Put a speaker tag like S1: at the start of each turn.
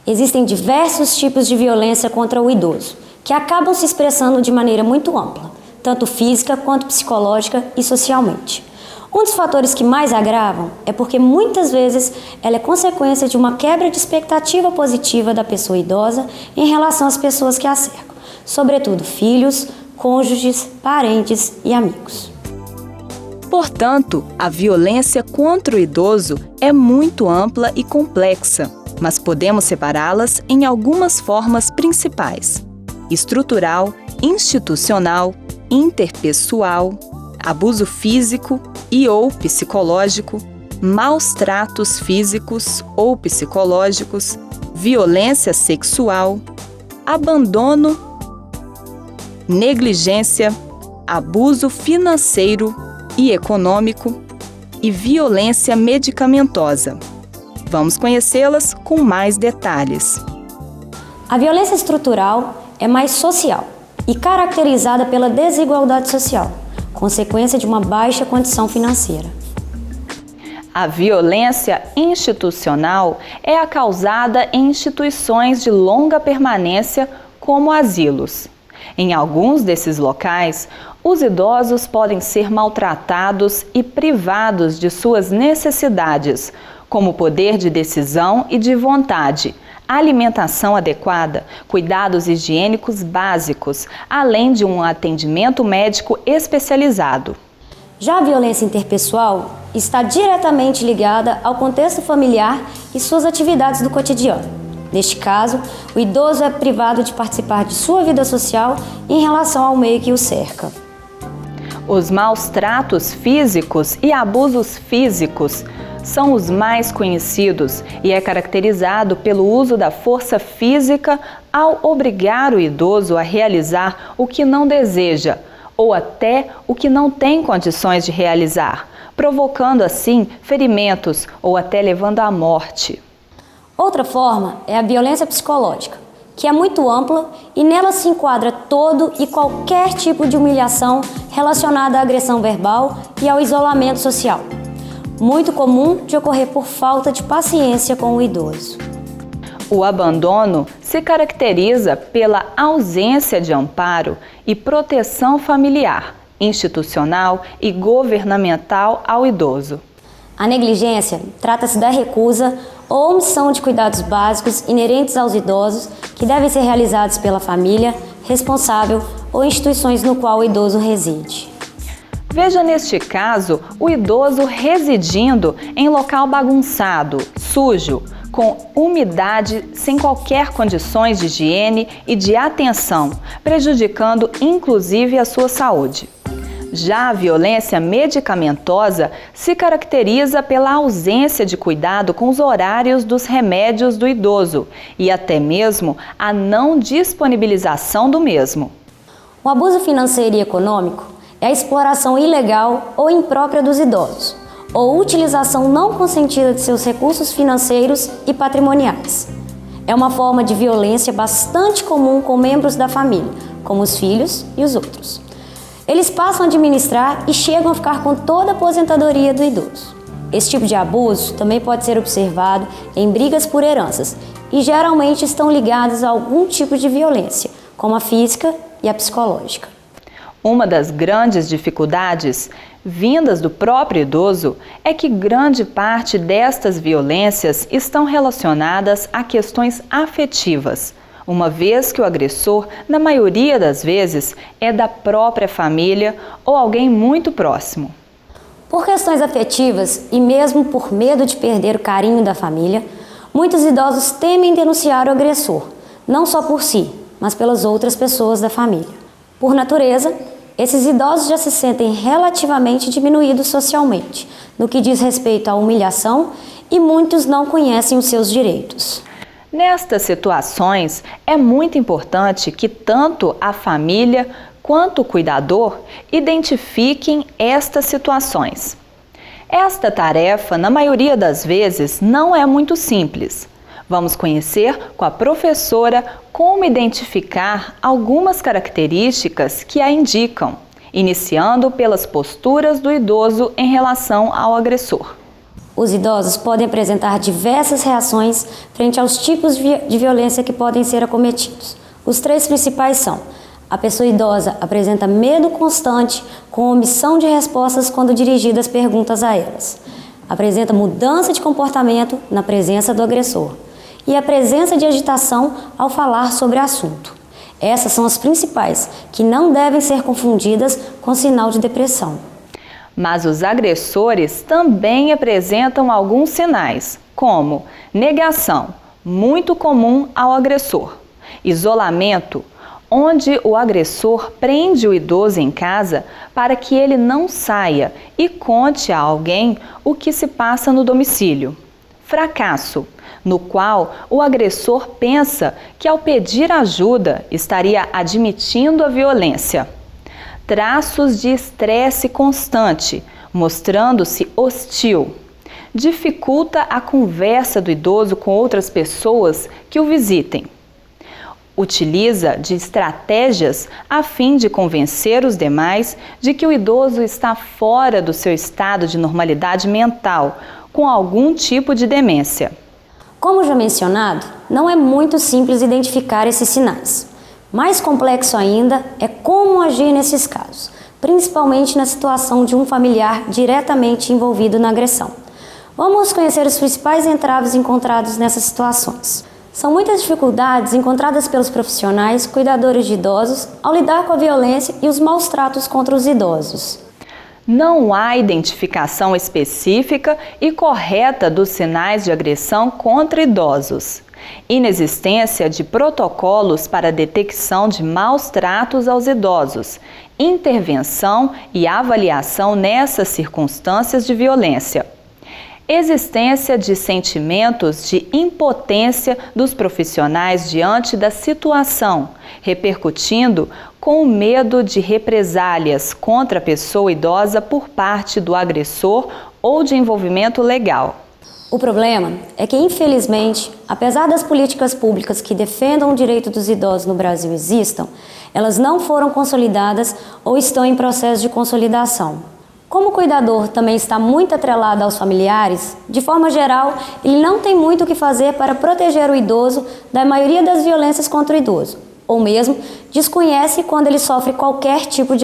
S1: Existem diversos tipos de violência contra o idoso, que acabam se expressando de maneira muito ampla, tanto física quanto psicológica e socialmente. Um dos fatores que mais agravam é porque muitas vezes ela é consequência de uma quebra de expectativa positiva da pessoa idosa em relação às pessoas que a cercam, sobretudo filhos, cônjuges, parentes e amigos.
S2: Portanto, a violência contra o idoso é muito ampla e complexa, mas podemos separá-las em algumas formas principais: estrutural, institucional, interpessoal, abuso físico e ou psicológico, maus tratos físicos ou psicológicos, violência sexual, abandono, negligência, abuso financeiro e econômico e violência medicamentosa. Vamos conhecê-las com mais detalhes.
S1: A violência estrutural é mais social e caracterizada pela desigualdade social, consequência de uma baixa condição financeira.
S2: A violência institucional é a causada em instituições de longa permanência, como asilos. Em alguns desses locais, os idosos podem ser maltratados e privados de suas necessidades, como poder de decisão e de vontade, alimentação adequada, cuidados higiênicos básicos, além de um atendimento médico especializado.
S1: Já a violência interpessoal está diretamente ligada ao contexto familiar e suas atividades do cotidiano. Neste caso, o idoso é privado de participar de sua vida social em relação ao meio que o cerca.
S2: Os maus tratos físicos e abusos físicos são os mais conhecidos e é caracterizado pelo uso da força física ao obrigar o idoso a realizar o que não deseja ou até o que não tem condições de realizar, provocando assim ferimentos ou até levando à morte.
S1: Outra forma é a violência psicológica, que é muito ampla e nela se enquadra todo e qualquer tipo de humilhação relacionada à agressão verbal e ao isolamento social, muito comum de ocorrer por falta de paciência com o idoso.
S2: O abandono se caracteriza pela ausência de amparo e proteção familiar, institucional e governamental ao idoso.
S1: A negligência trata-se da recusa ou omissão de cuidados básicos inerentes aos idosos que devem ser realizados pela família, responsável ou instituições no qual o idoso reside.
S2: Veja neste caso o idoso residindo em local bagunçado, sujo, com umidade, sem qualquer condições de higiene e de atenção, prejudicando inclusive a sua saúde. Já a violência medicamentosa se caracteriza pela ausência de cuidado com os horários dos remédios do idoso e até mesmo a não disponibilização do mesmo.
S1: O abuso financeiro e econômico é a exploração ilegal ou imprópria dos idosos, ou utilização não consentida de seus recursos financeiros e patrimoniais. É uma forma de violência bastante comum com membros da família, como os filhos e os outros. Eles passam a administrar e chegam a ficar com toda a aposentadoria do idoso. Esse tipo de abuso também pode ser observado em brigas por heranças e geralmente estão ligadas a algum tipo de violência, como a física e a psicológica.
S2: Uma das grandes dificuldades vindas do próprio idoso é que grande parte destas violências estão relacionadas a questões afetivas, uma vez que o agressor, na maioria das vezes, é da própria família ou alguém muito próximo.
S1: Por questões afetivas e mesmo por medo de perder o carinho da família, muitos idosos temem denunciar o agressor, não só por si, mas pelas outras pessoas da família. Por natureza, esses idosos já se sentem relativamente diminuídos socialmente, no que diz respeito à humilhação, e muitos não conhecem os seus direitos.
S2: Nestas situações, é muito importante que tanto a família quanto o cuidador identifiquem estas situações. Esta tarefa, na maioria das vezes, não é muito simples. Vamos conhecer com a professora como identificar algumas características que a indicam, iniciando pelas posturas do idoso em relação ao agressor.
S1: Os idosos podem apresentar diversas reações frente aos tipos de violência que podem ser acometidos. Os 3 principais são: a pessoa idosa apresenta medo constante com omissão de respostas quando dirigidas perguntas a elas. Apresenta mudança de comportamento na presença do agressor. E a presença de agitação ao falar sobre o assunto. Essas são as principais, que não devem ser confundidas com sinal de depressão.
S2: Mas os agressores também apresentam alguns sinais, como negação, muito comum ao agressor, isolamento, onde o agressor prende o idoso em casa para que ele não saia e conte a alguém o que se passa no domicílio. Fracasso, no qual o agressor pensa que ao pedir ajuda estaria admitindo a violência. Traços de estresse constante, mostrando-se hostil. Dificulta a conversa do idoso com outras pessoas que o visitem. Utiliza de estratégias a fim de convencer os demais de que o idoso está fora do seu estado de normalidade mental, com algum tipo de demência.
S1: Como já mencionado, não é muito simples identificar esses sinais. Mais complexo ainda é como agir nesses casos, principalmente na situação de um familiar diretamente envolvido na agressão. Vamos conhecer os principais entraves encontrados nessas situações. São muitas dificuldades encontradas pelos profissionais cuidadores de idosos ao lidar com a violência e os maus tratos contra os idosos.
S2: Não há identificação específica e correta dos sinais de agressão contra idosos. Inexistência de protocolos para detecção de maus tratos aos idosos, intervenção e avaliação nessas circunstâncias de violência. Existência de sentimentos de impotência dos profissionais diante da situação, repercutindo com o medo de represálias contra a pessoa idosa por parte do agressor ou de envolvimento legal.
S1: O problema é que, infelizmente, apesar das políticas públicas que defendam o direito dos idosos no Brasil existam, elas não foram consolidadas ou estão em processo de consolidação. Como o cuidador também está muito atrelado aos familiares, de forma geral, ele não tem muito o que fazer para proteger o idoso da maioria das violências contra o idoso, ou mesmo desconhece quando ele sofre qualquer tipo de